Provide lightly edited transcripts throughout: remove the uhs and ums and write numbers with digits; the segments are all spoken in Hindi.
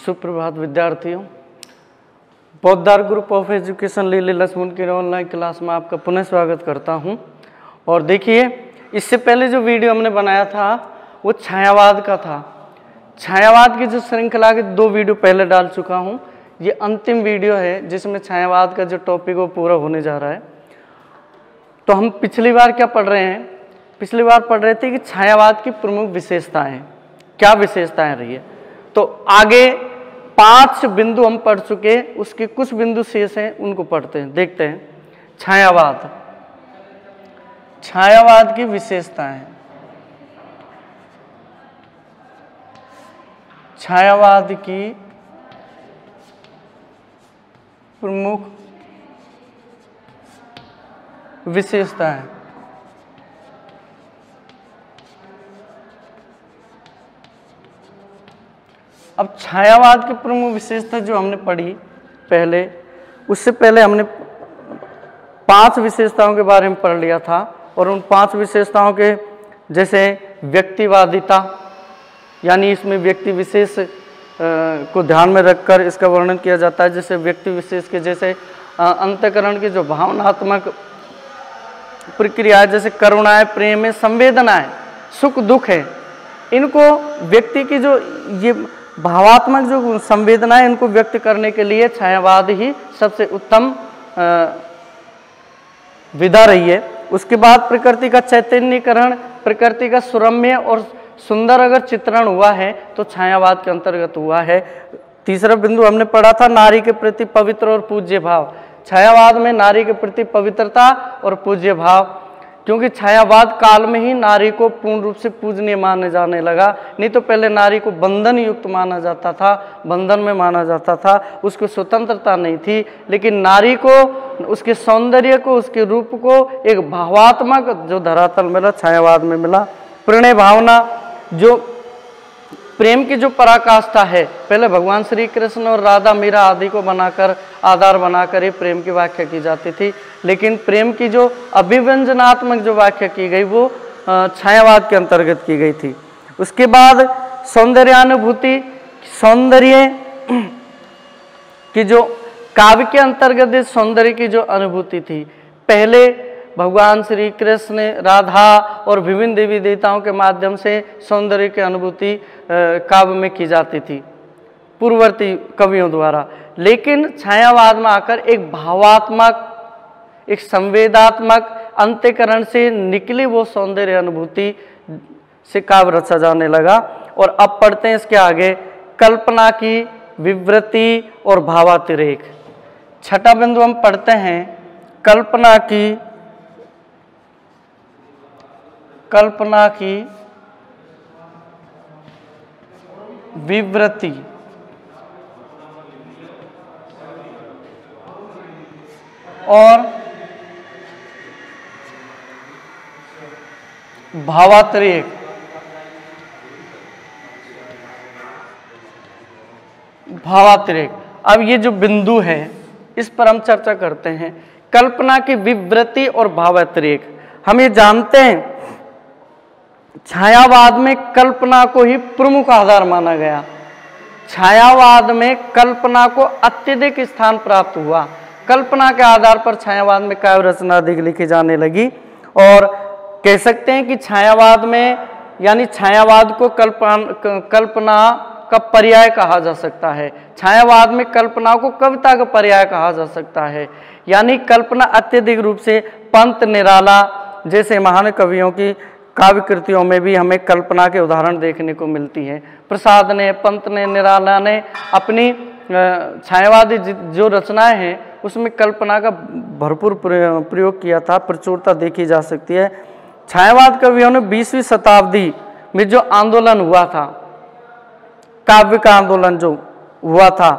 सुप्रभात विद्यार्थियों। पौधार ग्रुप ऑफ एजुकेशन लीली लक्ष्मण की ऑनलाइन क्लास में आपका पुनः स्वागत करता हूं। और देखिए, इससे पहले जो वीडियो हमने बनाया था वो छायावाद का था। छायावाद की जो श्रृंखला के 2 वीडियो पहले डाल चुका हूं। ये अंतिम वीडियो है जिसमें छायावाद का जो टॉपिक वो पूरा होने जा रहा है। तो हम पिछली बार क्या पढ़ रहे हैं? पिछली बार पढ़ रहे थे कि छायावाद की प्रमुख विशेषताएं, क्या विशेषताएं रही है। तो आगे 5 बिंदु हम पढ़ चुके, उसके कुछ बिंदु शेष हैं, उनको पढ़ते हैं, देखते हैं। छायावाद, छायावाद की विशेषताएं। छायावाद की प्रमुख विशेषताएं। अब छायावाद की प्रमुख विशेषता जो हमने पढ़ी पहले, उससे पहले हमने 5 विशेषताओं के बारे में पढ़ लिया था। और उन 5 विशेषताओं के जैसे व्यक्तिवादिता, यानी इसमें व्यक्ति विशेष को ध्यान में रखकर इसका वर्णन किया जाता है। जैसे व्यक्ति विशेष के जैसे अंतःकरण की जो भावनात्मक प्रक्रिया है, जैसे करुणाएं, प्रेम है, संवेदनाएं, सुख दुख है, इनको व्यक्ति की जो ये भावात्मक जो संवेदनाएं, इनको व्यक्त करने के लिए छायावाद ही सबसे उत्तम विधा रही है। उसके बाद प्रकृति का चैतन्यीकरण, प्रकृति का सुरम्य और सुंदर अगर चित्रण हुआ है तो छायावाद के अंतर्गत हुआ है। तीसरा बिंदु हमने पढ़ा था नारी के प्रति पवित्र और पूज्य भाव। छायावाद में नारी के प्रति पवित्रता और पूज्य भाव, क्योंकि छायावाद काल में ही नारी को पूर्ण रूप से पूजनीय माने जाने लगा। नहीं तो पहले नारी को बंधन युक्त माना जाता था, बंधन में माना जाता था, उसको स्वतंत्रता नहीं थी। लेकिन नारी को, उसके सौंदर्य को, उसके रूप को एक भावात्मक जो धरातल मिला, छायावाद में मिला। प्रणय भावना, जो प्रेम की जो पराकाष्ठा है, पहले भगवान श्री कृष्ण और राधा मीरा आदि को बनाकर, आधार बनाकर ये प्रेम की व्याख्या की जाती थी। लेकिन प्रेम की जो अभिव्यंजनात्मक जो व्याख्या की गई वो छायावाद के अंतर्गत की गई थी। उसके बाद सौंदर्यानुभूति, सौंदर्य की जो काव्य के अंतर्गत सौंदर्य की जो अनुभूति थी, पहले भगवान श्री कृष्ण, राधा और विभिन्न देवी देवताओं के माध्यम से सौंदर्य की अनुभूति काव्य में की जाती थी पूर्ववर्ती कवियों द्वारा। लेकिन छायावाद में आकर एक भावात्मक, एक संवेदात्मक अंतःकरण से निकली वो सौंदर्य अनुभूति से काव्य रचा जाने लगा। और अब पढ़ते हैं इसके आगे कल्पना की विवृत्ति और भावातिरेक। छठा बिंदु हम पढ़ते हैं कल्पना की विवृत्ति और भावातिरेक। भावातिरेक, अब ये जो बिंदु है इस पर हम चर्चा करते हैं। कल्पना की विवृत्ति और भावातिरेक। हम ये जानते हैं छायावाद में कल्पना को ही प्रमुख आधार माना गया। छायावाद में कल्पना को अत्यधिक स्थान प्राप्त हुआ। कल्पना के आधार पर छायावाद में काव्य रचना अधिक लिखी जाने लगी। और कह सकते हैं कि छायावाद में, यानी छायावाद को कल्पना का पर्याय कहा जा सकता है। छायावाद में कल्पना को कविता का पर्याय कहा जा सकता है। यानी कल्पना अत्यधिक रूप से पंत, निराला जैसे महान कवियों की काव्य कृतियों में भी हमें कल्पना के उदाहरण देखने को मिलती हैं। प्रसाद ने, पंत ने, निराला ने अपनी छायावादी जो रचनाएं हैं उसमें कल्पना का भरपूर प्रयोग किया था, प्रचुरता देखी जा सकती है। छायावाद कवियों ने 20वीं शताब्दी में जो आंदोलन हुआ था, काव्य का आंदोलन जो हुआ था,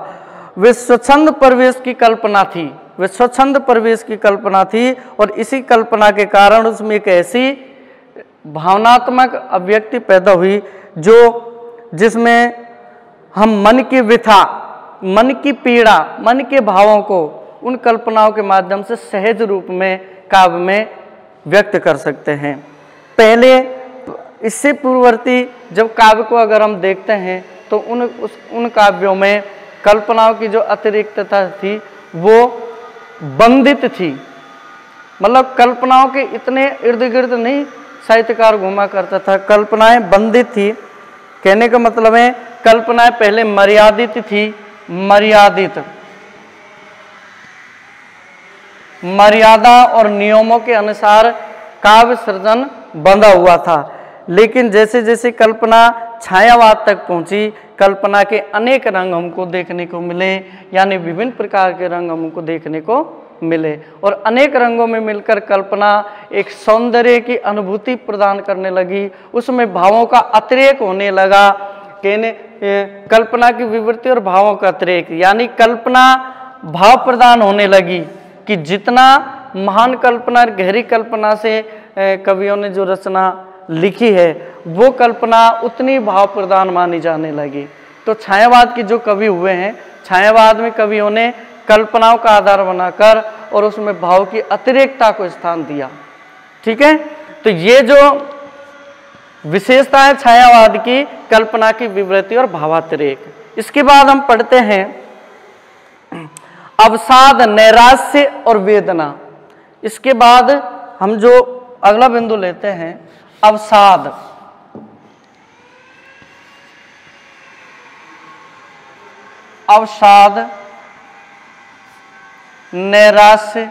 वे स्वच्छंद प्रवेश की कल्पना थी। वे स्वच्छंद प्रवेश की कल्पना थी और इसी कल्पना के कारण उसमें एक ऐसी भावनात्मक अभिव्यक्ति पैदा हुई जिसमें हम मन की व्यथा, मन की पीड़ा, मन के भावों को उन कल्पनाओं के माध्यम से सहज रूप में काव्य में व्यक्त कर सकते हैं। पहले इससे पूर्ववर्ती जब काव्य को अगर हम देखते हैं तो उन काव्यों में कल्पनाओं की जो अतिरिक्तता थी वो बंधित थी। मतलब कल्पनाओं के इतने इर्द गिर्द नहीं साहित्यकार घुमा करता था, कल्पनाएं बंधित थी। कहने का मतलब है कल्पनाएं पहले मर्यादित थी, मर्यादा और नियमों के अनुसार काव्य सृजन बंधा हुआ था। लेकिन जैसे जैसे कल्पना छायावाद तक पहुंची, कल्पना के अनेक रंग हमको देखने को मिले, यानी विभिन्न प्रकार के रंग हमको देखने को मिले, और अनेक रंगों में मिलकर कल्पना एक सौंदर्य की अनुभूति प्रदान करने लगी, उसमें भावों का अतिरेक होने लगा। कहने कल्पना की विवृत्ति और भावों का अतिरेक, यानी कल्पना भाव प्रदान होने लगी कि जितना महान कल्पना, गहरी कल्पना से कवियों ने जो रचना लिखी है वो कल्पना उतनी भाव प्रदान मानी जाने लगी। तो छायावाद के जो कवि हुए हैं, छायावाद में कवियों ने कल्पनाओं का आधार बनाकर और उसमें भाव की अतिरेकता को स्थान दिया। ठीक है, तो ये जो विशेषता है छायावाद की, कल्पना की विवृत्ति और भावातिरेक। इसके बाद हम पढ़ते हैं अवसाद, नैराश्य और वेदना। इसके बाद हम जो अगला बिंदु लेते हैं अवसाद। अवसाद, नैराश्य,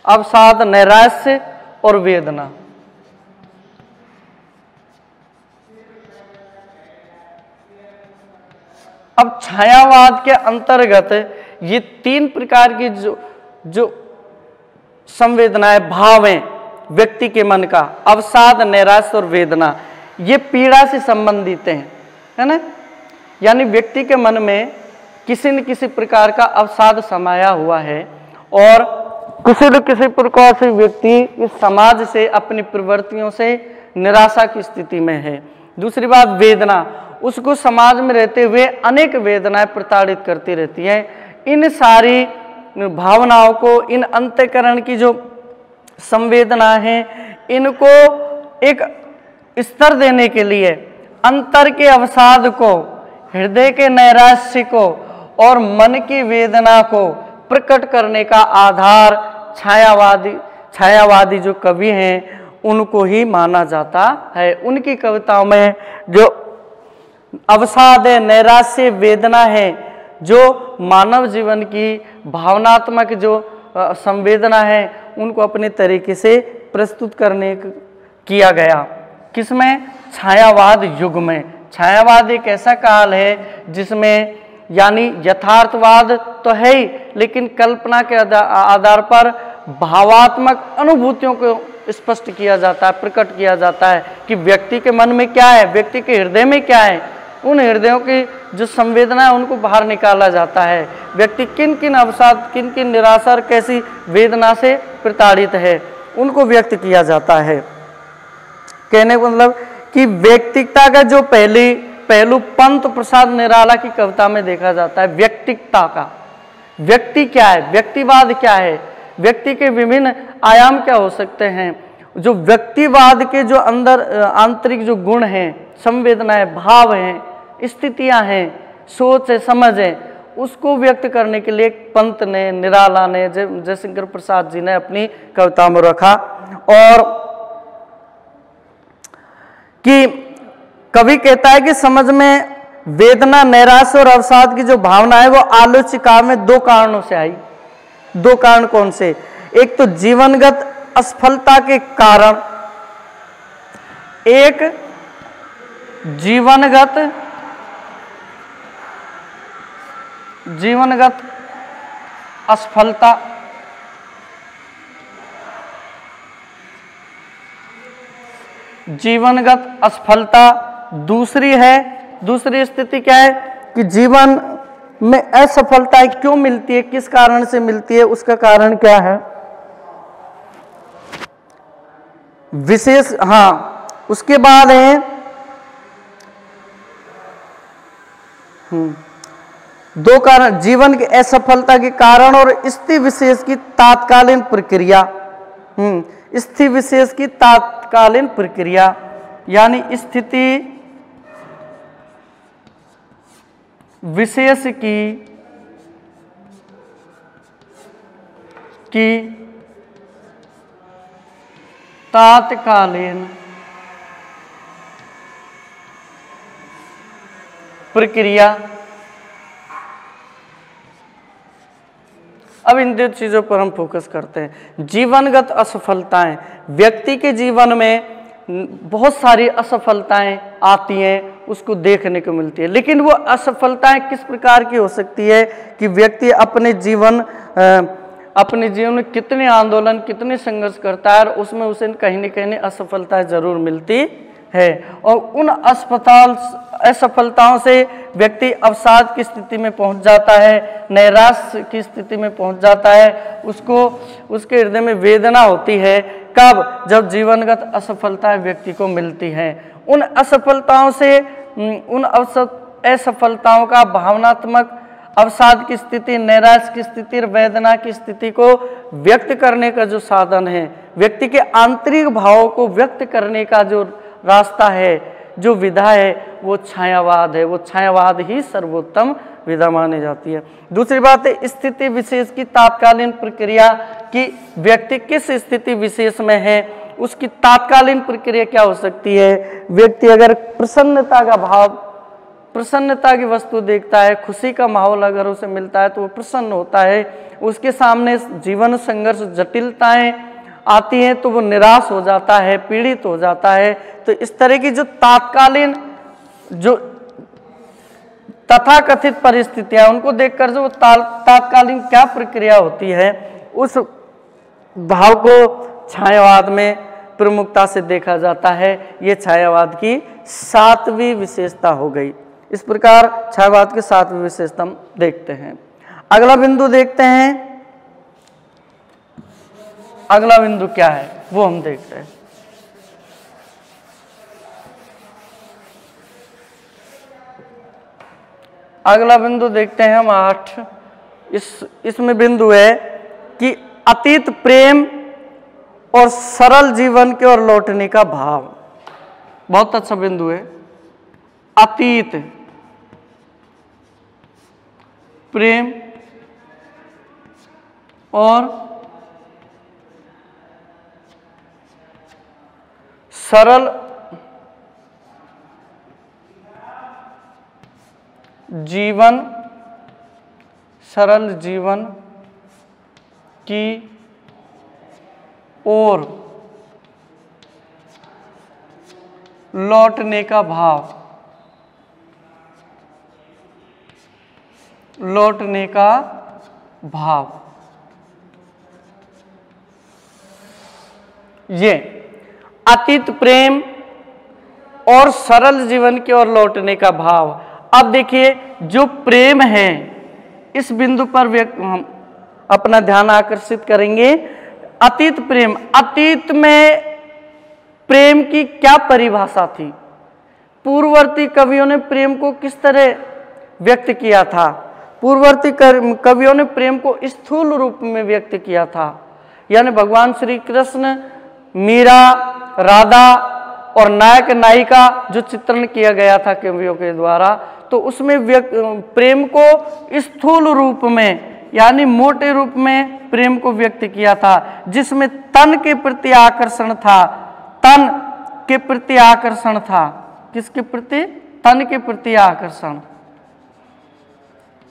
अवसाद, नैराश्य और वेदना। अब छायावाद के अंतर्गत ये तीन प्रकार की जो संवेदनाएं, भावें व्यक्ति के मन का, अवसाद, नैराश्य और वेदना, ये पीड़ा से संबंधित हैं, है ना। यानी व्यक्ति के मन में किसी न किसी प्रकार का अवसाद समाया हुआ है और किसी न किसी प्रकार से व्यक्ति इस समाज से, अपनी प्रवृत्तियों से निराशा की स्थिति में है। दूसरी बात वेदना, उसको समाज में रहते हुए अनेक वेदनाएं प्रताड़ित करती रहती हैं। इन सारी भावनाओं को, इन अंतःकरण की जो संवेदना है, इनको एक स्तर देने के लिए अंतर के अवसाद को, हृदय के नैराश्य को और मन की वेदना को प्रकट करने का आधार छायावादी जो कवि हैं उनको ही माना जाता है। उनकी कविताओं में जो अवसाद है, नैराश्य, वेदना है, जो मानव जीवन की भावनात्मक जो संवेदना है, उनको अपने तरीके से प्रस्तुत करने किया गया। किसमें? छायावाद युग में। छायावाद एक ऐसा काल है जिसमें यानी यथार्थवाद तो है ही, लेकिन कल्पना के आधार पर भावात्मक अनुभूतियों को स्पष्ट किया जाता है, प्रकट किया जाता है कि व्यक्ति के मन में क्या है, व्यक्ति के हृदय में क्या है। उन हृदयों की जो संवेदना है उनको बाहर निकाला जाता है। व्यक्ति किन किन अवसाद, किन किन निराशा और कैसी वेदना से प्रताड़ित है, उनको व्यक्त किया जाता है। कहने का मतलब कि व्यक्तिकता का जो पहलू पंत प्रसाद निराला की कविता में देखा जाता है। व्यक्तिकता का, व्यक्ति क्या है, व्यक्तिवाद क्या है, व्यक्ति के विभिन्न आयाम क्या हो सकते हैं। जो व्यक्तिवाद के जो अंदर आंतरिक जो गुण हैं, संवेदनाएं, भाव हैं, स्थितियां हैं, सोच है, समझ है, उसको व्यक्त करने के लिए पंत ने, निराला ने, जयशंकर प्रसाद जी ने अपनी कविता में रखा। और कि कवि कहता है कि समझ में वेदना, नैराश्य और अवसाद की जो भावना है वो आलोचिका में दो कारणों से आई। दो कारण कौन से? एक तो जीवनगत असफलता के कारण, एक जीवनगत असफलता, जीवनगत असफलता। दूसरी स्थिति क्या है कि जीवन में असफलता क्यों मिलती है, किस कारण से मिलती है, उसका कारण क्या है विशेष। उसके बाद है दो कारण, जीवन की असफलता के कारण और स्थिति विशेष की तात्कालीन प्रक्रिया। स्थिति विशेष की तात्कालीन प्रक्रिया, यानी स्थिति विशेष की तात्कालीन प्रक्रिया। अब इन दो चीजों पर हम फोकस करते हैं। जीवनगत असफलताएं, व्यक्ति के जीवन में बहुत सारी असफलताएं आती हैं, उसको देखने को मिलती है, लेकिन वो असफलताएं किस प्रकार की हो सकती है कि व्यक्ति अपने जीवन में कितने आंदोलन, कितने संघर्ष करता है और उसमें उसे कहीं न कहीं असफलताएं जरूर मिलती है, और उन असफलताओं से व्यक्ति अवसाद की स्थिति में पहुंच जाता है, नैराश्य की स्थिति में पहुंच जाता है, उसके हृदय में वेदना होती है। कब? जब जीवनगत असफलताएं व्यक्ति को मिलती हैं। उन असफलताओं से, उन असफलताओं का भावनात्मक अवसाद की स्थिति, नैराश्य की स्थिति, वेदना की स्थिति को व्यक्त करने का जो साधन है, व्यक्ति के आंतरिक भावों को व्यक्त करने का जो रास्ता है, जो विधा है, वो छायावाद है। वो छायावाद ही सर्वोत्तम विधा मानी जाती है। दूसरी बात है स्थिति विशेष की तात्कालीन प्रक्रिया, कि व्यक्ति किस स्थिति विशेष में है, उसकी तात्कालीन प्रक्रिया क्या हो सकती है। व्यक्ति अगर प्रसन्नता का भाव, प्रसन्नता की वस्तु देखता है, खुशी का माहौल अगर उसे मिलता है तो वो प्रसन्न होता है। उसके सामने जीवन संघर्ष, जटिलताएं आती हैं तो वो निराश हो जाता है, पीड़ित हो जाता है। तो इस तरह की जो तात्कालीन, जो तथाकथित परिस्थितियां, उनको देखकर जो तात्कालीन क्या प्रक्रिया होती है, उस भाव को छायावाद में प्रमुखता से देखा जाता है। ये छायावाद की 7वीं विशेषता हो गई। इस प्रकार छायावाद की 7वीं विशेषता हम देखते हैं। अगला बिंदु देखते हैं। अगला बिंदु क्या है वो हम देखते हैं। अगला बिंदु देखते हैं हम 8। इसमें बिंदु है कि अतीत प्रेम और सरल जीवन की ओर लौटने का भाव। बहुत अच्छा बिंदु है। अतीत प्रेम और सरल जीवन, सरल जीवन की ओर लौटने का भाव, लौटने का भाव। ये अतीत प्रेम और सरल जीवन की ओर लौटने का भाव। अब देखिए, जो प्रेम है, इस बिंदु पर हम अपना ध्यान आकर्षित करेंगे। अतीत प्रेम, अतीत में प्रेम की क्या परिभाषा थी? पूर्ववर्ती कवियों ने प्रेम को किस तरह व्यक्त किया था? पूर्ववर्ती कवियों ने प्रेम को स्थूल रूप में व्यक्त किया था, यानी भगवान श्री कृष्ण, मीरा, राधा और नायक नायिका जो चित्रण किया गया था कवियों के द्वारा, तो उसमें प्रेम को स्थूल रूप में, यानी मोटे रूप में प्रेम को व्यक्त किया था, जिसमें तन के प्रति आकर्षण था। तन के प्रति आकर्षण था। किसके प्रति? तन के प्रति आकर्षण,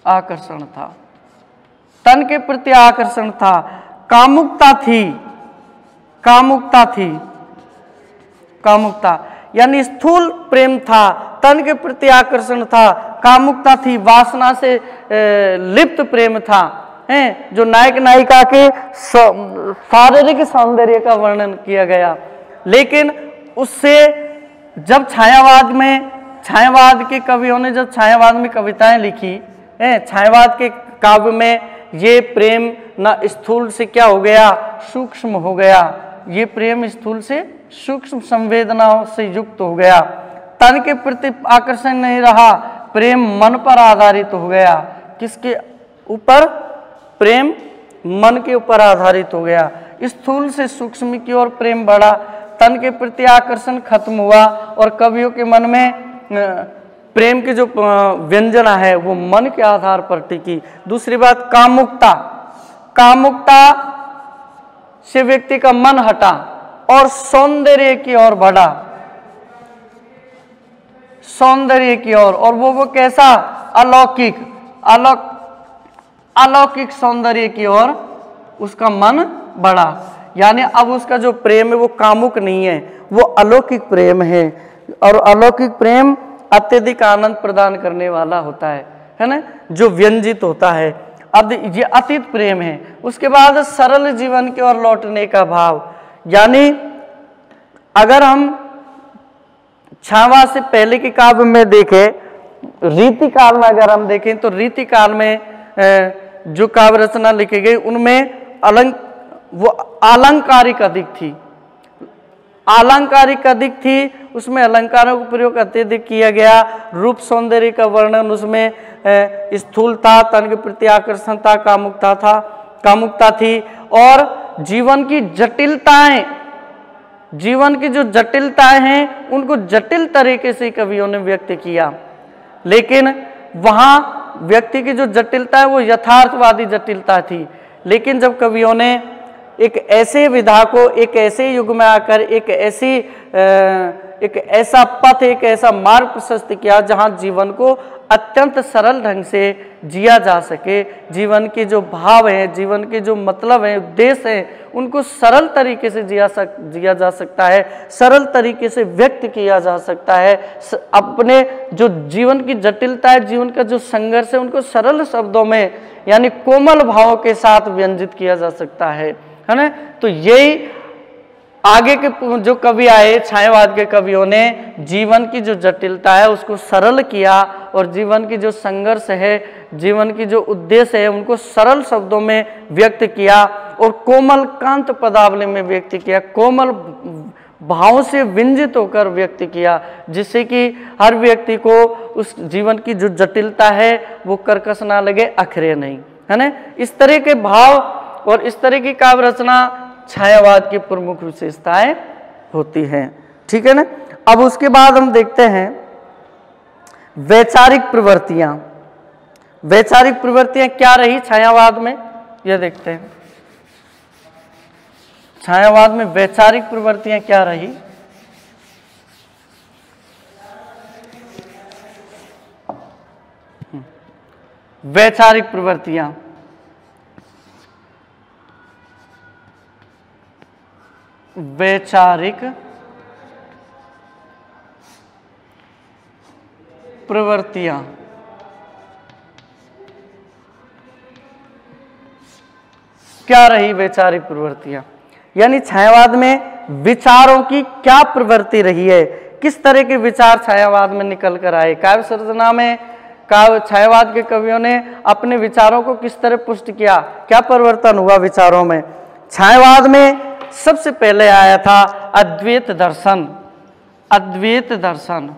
आकर्षण था। तन के प्रति आकर्षण था। कामुकता थी, कामुकता थी, कामुकता, यानी स्थूल प्रेम था, तन के प्रति आकर्षण था, कामुकता थी, वासना से लिप्त प्रेम था, हैं, जो नायक नायिका के शारीरिक सौंदर्य का वर्णन किया गया। लेकिन उससे जब छायावाद के कवियों ने जब छायावाद में कविताएं लिखी, छायावाद के काव्य में ये प्रेम न स्थूल से क्या हो गया, सूक्ष्म हो गया। ये प्रेम स्थूल से सूक्ष्म संवेदनाओं से युक्त हो गया। तन के प्रति आकर्षण नहीं रहा, प्रेम मन पर आधारित हो गया। किसके ऊपर? प्रेम मन के ऊपर आधारित हो गया। स्थूल से सूक्ष्म की ओर प्रेम बढ़ा, तन के प्रति आकर्षण खत्म हुआ और कवियों के मन में प्रेम की जो व्यंजना है वो मन के आधार पर टिकी। दूसरी बात कामुकता, कामुकता से व्यक्ति का मन हटा और सौंदर्य की ओर बढ़ा, सौंदर्य की ओर। और वो कैसा? अलौकिक, अलौकिक सौंदर्य की ओर उसका मन बढ़ा। यानी अब उसका जो प्रेम है वो कामुक नहीं है, वो अलौकिक प्रेम है। और अलौकिक प्रेम अत्यधिक आनंद प्रदान करने वाला होता है ना, जो व्यंजित होता है। अब ये अतीत प्रेम है। उसके बाद सरल जीवन की ओर लौटने का भाव, यानी अगर हम छावा से पहले के काव्य में देखें, रीति काल में अगर हम देखें तो रीति काल में जो काव्य रचना लिखी गई उनमें वो आलंकारिक अधिक थी, आलंकारिक अधिक थी, उसमें अलंकारों का प्रयोग अत्यधिक किया गया। रूप सौंदर्य का वर्णन उसमें स्थूलता, तन के प्रति आकर्षण था, कामुकता थी। और जीवन की जटिलताएं, जीवन की जो जटिलताएं हैं उनको जटिल तरीके से कवियों ने व्यक्त किया। लेकिन वहां व्यक्ति की जो जटिलता है वो यथार्थवादी जटिलता थी। लेकिन जब कवियों ने एक ऐसे विधा को एक ऐसे युग में आकर एक ऐसा पथ, एक ऐसा मार्ग प्रशस्त किया जहां जीवन को अत्यंत सरल ढंग से जिया जा सके, जीवन के जो भाव हैं, जीवन के जो मतलब हैं, उद्देश्य हैं, उनको सरल तरीके से जिया जा सकता है, सरल तरीके से व्यक्त किया जा सकता है। अपने जो जीवन की जटिलता है, जीवन का जो संघर्ष है, उनको सरल शब्दों में यानी कोमल भावों के साथ व्यंजित किया जा सकता है ना। तो यही आगे के जो कवि आए, छायावाद के कवियों ने जीवन की जो जटिलता है उसको सरल किया और जीवन की जो संघर्ष है, जीवन की जो उद्देश्य है, उनको सरल शब्दों में व्यक्त किया और कोमल कांत पदावली में व्यक्त किया, कोमल भावों से व्यंजित होकर व्यक्त किया, जिससे कि हर व्यक्ति को उस जीवन की जो जटिलता है वो कर्कश ना लगे, अखरे नहीं, है ना। इस तरह के भाव और इस तरह की काव्य रचना छायावाद की प्रमुख विशेषताएं होती हैं, ठीक है ना। अब उसके बाद हम देखते हैं वैचारिक प्रवृत्तियां। वैचारिक प्रवृत्तियां क्या रही छायावाद में, यह देखते हैं। छायावाद में वैचारिक प्रवृत्तियां क्या रही? वैचारिक प्रवृत्तियां, वैचारिक प्रवृत्तियां क्या रही? वैचारिक प्रवृत्तियां यानी छायावाद में विचारों की क्या प्रवृत्ति रही है, किस तरह के विचार छायावाद में निकल कर आए। काव्य सर्जना में छायावाद के कवियों ने अपने विचारों को किस तरह पुष्ट किया, क्या परिवर्तन हुआ विचारों में। छायावाद में सबसे पहले आया था अद्वैत दर्शन, अद्वैत दर्शन,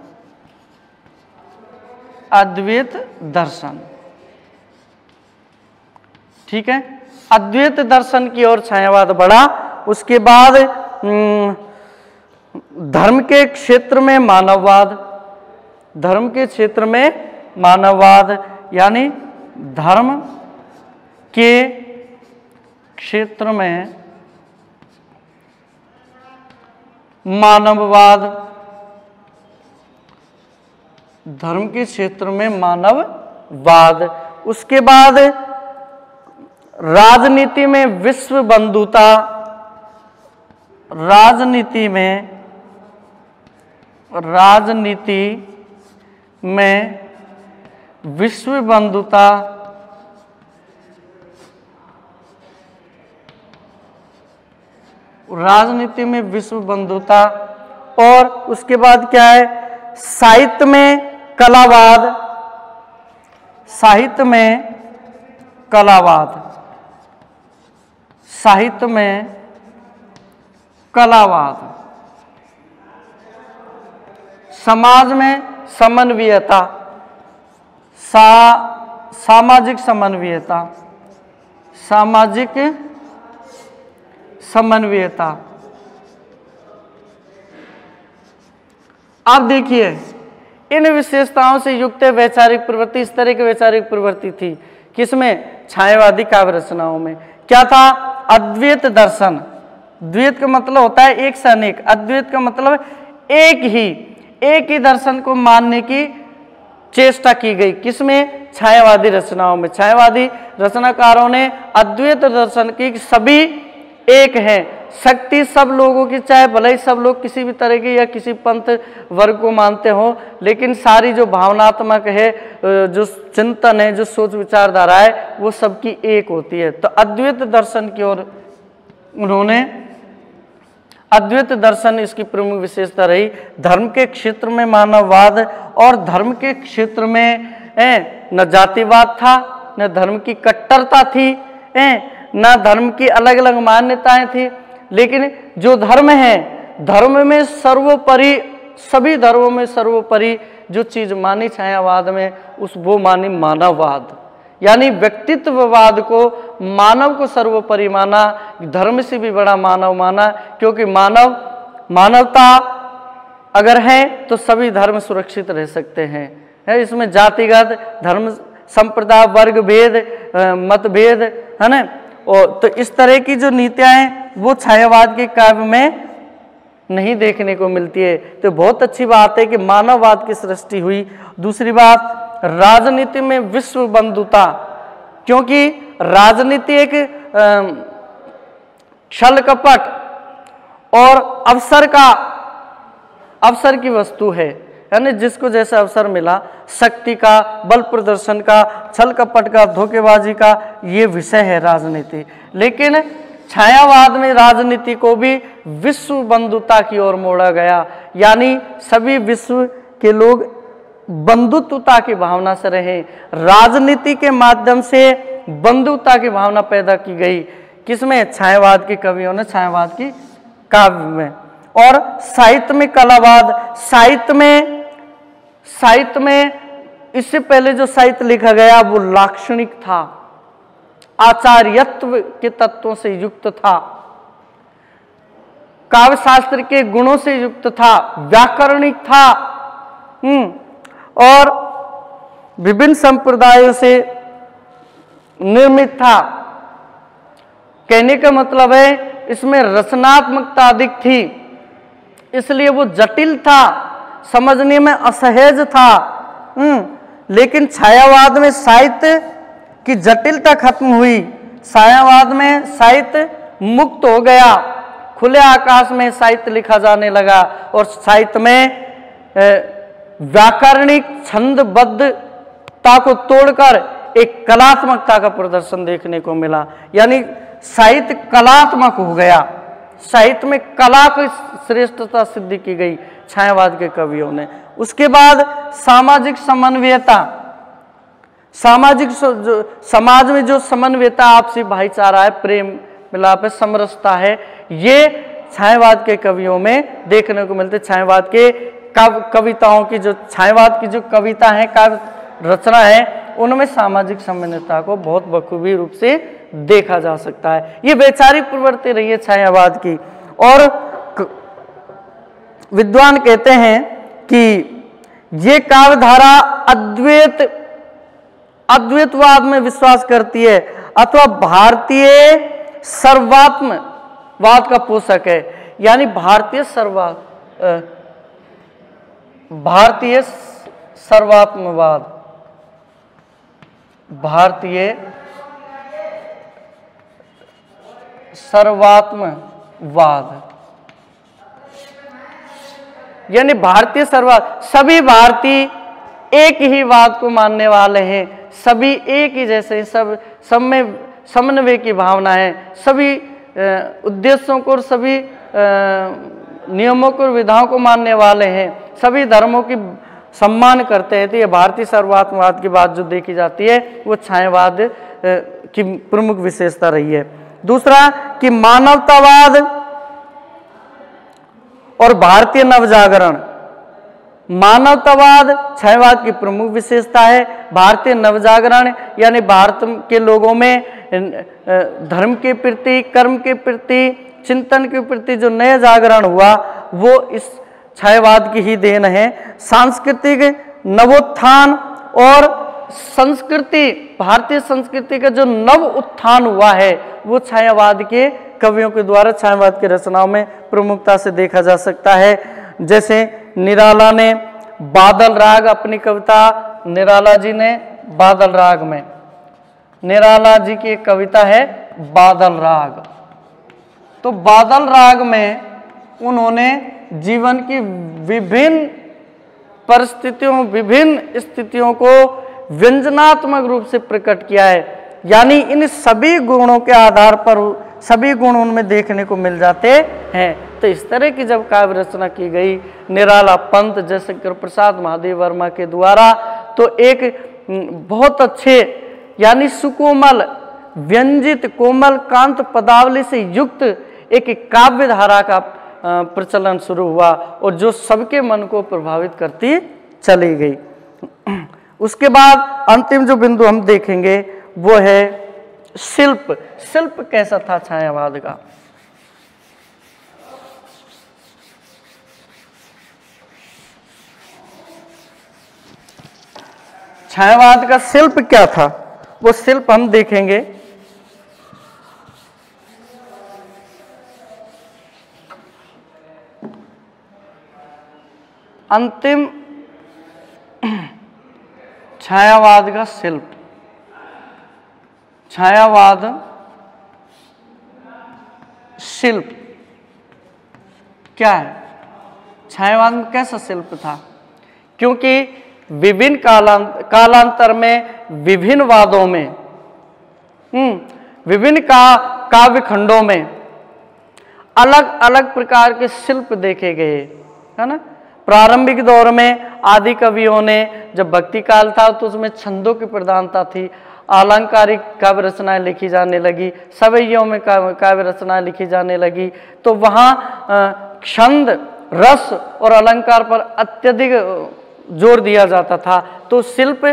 अद्वैत दर्शन, ठीक है। अद्वैत दर्शन की ओर छायावाद बढ़ा। उसके बाद धर्म के क्षेत्र में मानववाद, धर्म के क्षेत्र में मानववाद यानी धर्म के क्षेत्र में मानववाद, धर्म के क्षेत्र में मानववाद। उसके बाद राजनीति में विश्व बंधुता, राजनीति में विश्व बंधुता, राजनीति में विश्व बंधुता। और उसके बाद क्या है? साहित्य में कलावाद, साहित्य में कलावाद, साहित्य में कलावाद। समाज में समन्वयता, सामाजिक समन्वयता, सामाजिक समन्वयता। आप देखिए इन विशेषताओं से युक्त वैचारिक प्रवृत्ति, इस तरह की वैचारिक प्रवृत्ति थी किसमें? छायावादी काव्य रचनाओं में। क्या था? अद्वैत दर्शन। द्वैत का मतलब होता है एक से अनेक, अद्वैत का मतलब एक ही दर्शन को मानने की चेष्टा की गई। किसमें? छायावादी रचनाओं में। छायावादी रचनाकारों ने अद्वैत दर्शन की सभी एक है, शक्ति सब लोगों की, चाहे भले ही सब लोग किसी भी तरह की या किसी पंथ वर्ग को मानते हो, लेकिन सारी जो भावनात्मक है, जो चिंतन है, जो सोच विचारधारा है, वो सबकी एक होती है। तो अद्वैत दर्शन की ओर उन्होंने, अद्वैत दर्शन इसकी प्रमुख विशेषता रही। धर्म के क्षेत्र में मानववाद और धर्म के क्षेत्र में न जातिवाद था, न धर्म की कट्टरता थी, न धर्म की अलग अलग मान्यताएं थी, लेकिन जो धर्म है, धर्म में सर्वोपरि, सभी धर्मों में सर्वोपरि जो चीज मानी छायावाद में, वो मानी मानववाद। यानी व्यक्तित्ववाद को, मानव को सर्वोपरि माना, धर्म से भी बड़ा मानव माना, क्योंकि मानवता अगर है तो सभी धर्म सुरक्षित रह सकते हैं। इसमें जातिगत, धर्म, संप्रदाय, वर्ग भेद, मतभेद है ना, और तो इस तरह की जो नीतियां हैं वो छायावाद के काव्य में नहीं देखने को मिलती है। तो बहुत अच्छी बात है कि मानववाद की सृष्टि हुई। दूसरी बात, राजनीति में विश्व बंधुता, क्योंकि राजनीति एक छल कपट और अवसर की वस्तु है, यानी जिसको जैसा अवसर मिला, शक्ति का, बल प्रदर्शन का, छल कपट का, धोखेबाजी का, ये विषय है राजनीति। लेकिन छायावाद में राजनीति को भी विश्व बंधुता की ओर मोड़ा गया, यानी सभी विश्व के लोग बंधुत्वता की भावना से रहे। राजनीति के माध्यम से बंधुता की भावना पैदा की गई। किसमें? छायावाद के कवियों ने, छायावाद की काव्य में। और साहित्य में कलावाद, साहित्य में इससे पहले जो साहित्य लिखा गया वो लाक्षणिक था, आचार्यत्व के तत्वों से युक्त था, काव्य शास्त्र के गुणों से युक्त था, व्याकरणिक था, और विभिन्न संप्रदायों से निर्मित था। कहने का मतलब है इसमें रचनात्मकता अधिक थी, इसलिए वो जटिल था, समझने में असहज था। लेकिन छायावाद में साहित्य की जटिलता खत्म हुई। छायावाद में साहित्य मुक्त हो गया, खुले आकाश में साहित्य लिखा जाने लगा, और साहित्य में व्याकरणिक छंदबद्धता को तोड़कर एक कलात्मकता का प्रदर्शन देखने को मिला। यानी साहित्य कलात्मक हो गया, साहित्य में कला की श्रेष्ठता सिद्धि की गई छायावाद के कवियों ने। उसके बाद सामाजिक समन्वयता, समाज में जो समन्वयता, आपसी भाईचारा है, प्रेम मिलाप है, समरसता है, ये छायावाद के कवियों में देखने को मिलते। छायावाद के कविताओं की, जो छायावाद की जो कविता है, काव्य रचना है, उनमें सामाजिक समन्वयता को बहुत बखूबी रूप से देखा जा सकता है। ये वैचारिक प्रवृत्ति रही है छायावाद की। और विद्वान कहते हैं कि ये काव्यधारा अद्वैतवाद में विश्वास करती है, अथवा भारतीय सर्वात्मवाद का पोषक है। यानी भारतीय सर्वात्मवाद, भारतीय सर्वात्मवाद, यानी भारतीय सर्वात्म, सभी भारतीय एक ही वाद को मानने वाले हैं, सभी एक ही जैसे, सब में समन्वय की भावना है, सभी उद्देश्यों को और सभी नियमों को, विधाओं को मानने वाले हैं, सभी धर्मों की सम्मान करते हैं। तो ये भारतीय सर्वात्मवाद की बात जो देखी जाती है वो छायावाद की प्रमुख विशेषता रही है। दूसरा कि मानवतावाद और भारतीय नवजागरण, मानवतावाद छायावाद की प्रमुख विशेषता है। भारतीय नवजागरण यानी भारत के लोगों में धर्म के प्रति, कर्म के प्रति, चिंतन के प्रति जो नया जागरण हुआ वो इस छायावाद की ही देन है। सांस्कृतिक नवोत्थान और संस्कृति, भारतीय संस्कृति का जो नव उत्थान हुआ है वो छायावाद के कवियों के द्वारा छायावाद की रचनाओं में प्रमुखता से देखा जा सकता है। जैसे निराला ने बादल राग, अपनी कविता निराला जी ने बादल राग में, निराला जी की एक कविता है बादल राग। तो बादल राग में उन्होंने जीवन की विभिन्न परिस्थितियों, विभिन्न स्थितियों को व्यंजनात्मक रूप से प्रकट किया है। यानी इन सभी गुणों के आधार पर सभी गुण उनमें देखने को मिल जाते हैं। तो इस तरह की जब काव्य रचना की गई निराला पंत जयशंकर प्रसाद महादेव वर्मा के द्वारा, तो एक बहुत अच्छे यानी सुकोमल व्यंजित कोमल कांत पदावली से युक्त एक काव्य धारा का प्रचलन शुरू हुआ और जो सबके मन को प्रभावित करती चली गई। उसके बाद अंतिम जो बिंदु हम देखेंगे वो है शिल्प। शिल्प कैसा था छायावाद का? छायावाद का शिल्प क्या था वो शिल्प हम देखेंगे। अंतिम छायावाद का शिल्प, छायावाद शिल्प क्या है? छायावाद में कैसा शिल्प था? क्योंकि विभिन्न कालांतर में विभिन्न वादों में विभिन्न काव्य खंडों में अलग अलग प्रकार के शिल्प देखे गए, है ना। प्रारंभिक दौर में आदि कवियों ने, जब भक्ति काल था तो उसमें छंदों की प्रधानता थी, अलंकारिक काव्य रचनाएं लिखी जाने लगी, सवैयों में काव्य रचनाएं लिखी जाने लगी। तो वहाँ छंद, रस और अलंकार पर अत्यधिक जोर दिया जाता था। तो शिल्प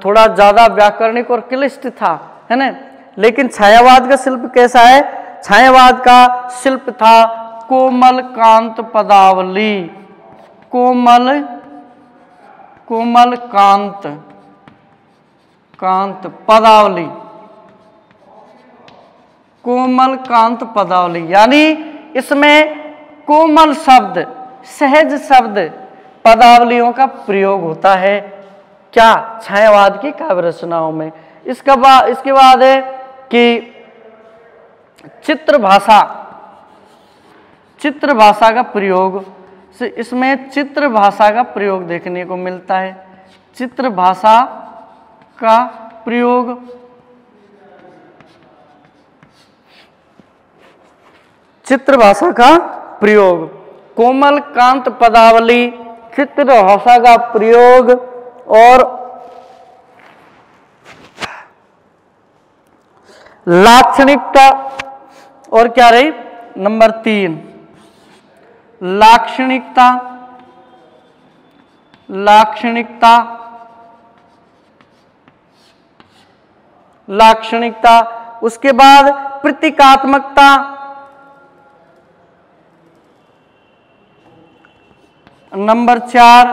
थोड़ा ज्यादा व्याकरणिक और क्लिष्ट था, है ना। लेकिन छायावाद का शिल्प कैसा है? छायावाद का शिल्प था कोमल कांत पदावली, कोमल कांत पदावली, कोमल कांत पदावली। यानी इसमें कोमल शब्द, सहज शब्द, पदावलियों का प्रयोग होता है। क्या? छायावाद की काव्य रचनाओं में। इसके बाद है कि चित्र भाषा का प्रयोग। इसमें चित्र भाषा का प्रयोग देखने को मिलता है। चित्र भाषा का प्रयोग, चित्र भाषा का प्रयोग, कोमल कांत पदावली, चित्र भाषा का प्रयोग और लाक्षणिकता। और क्या रही? नंबर 3 लाक्षणिकता। उसके बाद प्रतीकात्मकता, नंबर 4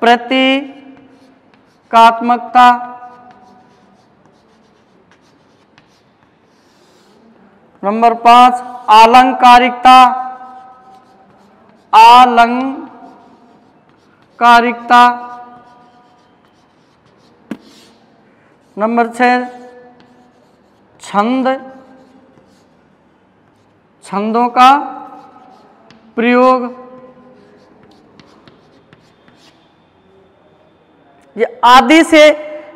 प्रतीकात्मकता, नंबर 5 अलंकारिकता, नंबर 6 छंदों का प्रयोग। ये आदि से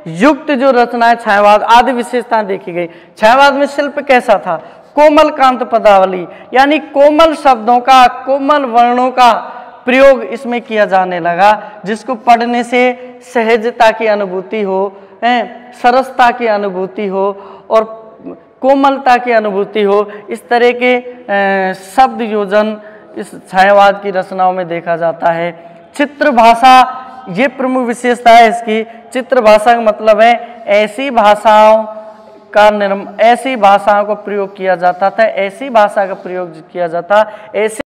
युक्त जो रचनाएं छायावाद, आदि विशेषताएं देखी गई। छायावाद में शिल्प कैसा था? कोमल कांत पदावली, यानी कोमल शब्दों का, कोमल वर्णों का प्रयोग इसमें किया जाने लगा, जिसको पढ़ने से सहजता की अनुभूति हो, सरसता की अनुभूति हो और कोमलता की अनुभूति हो। इस तरह के शब्द योजन इस छायावाद की रचनाओं में देखा जाता है। चित्र भाषा, ये प्रमुख विशेषता है इसकी। चित्र भाषा का मतलब है ऐसी भाषाओं का ऐसी भाषाओं का प्रयोग किया जाता था, ऐसी भाषा का प्रयोग किया जाता, ऐसे